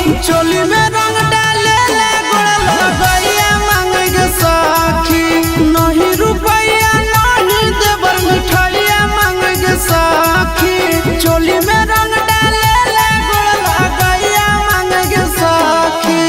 चोली में रंग डाले ले गोड़ लगैया मांगे गे सखी। नहीं रुपैया नहीं देवर मिठाइया मांगे गे सखी। चोली में रंग डाले ले गोड़ लगैया मांगे गे सखी।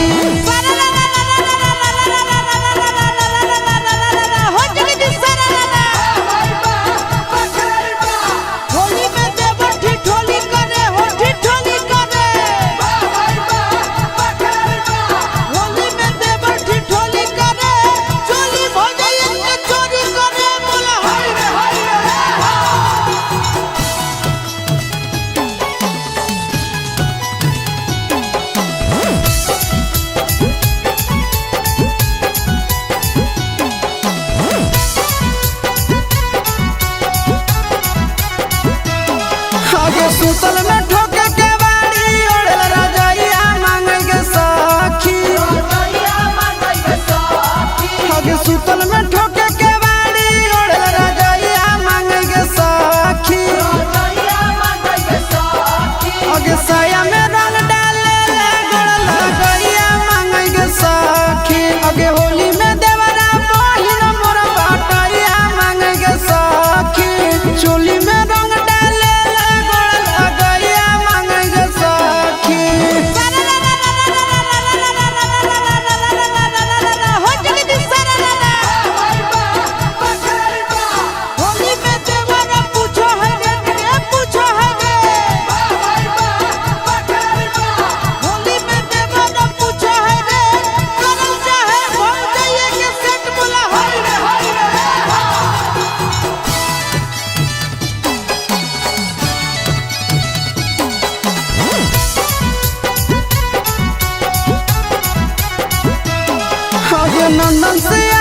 सुतल में ठोके के बाड़ी ओढ़ल रजाइया मांगे गे सखी। आगे सुतल में ठोके के बाड़ी ओढ़ल रजाइया मांगे गे सखी। आगे साया में रंग डाले ले गोड़ लगैया मांगे गे सखी। आगे होली में देवरा बहिन मोर बटैया मांगे गे सखी। चोली में रंग डाले नंदन से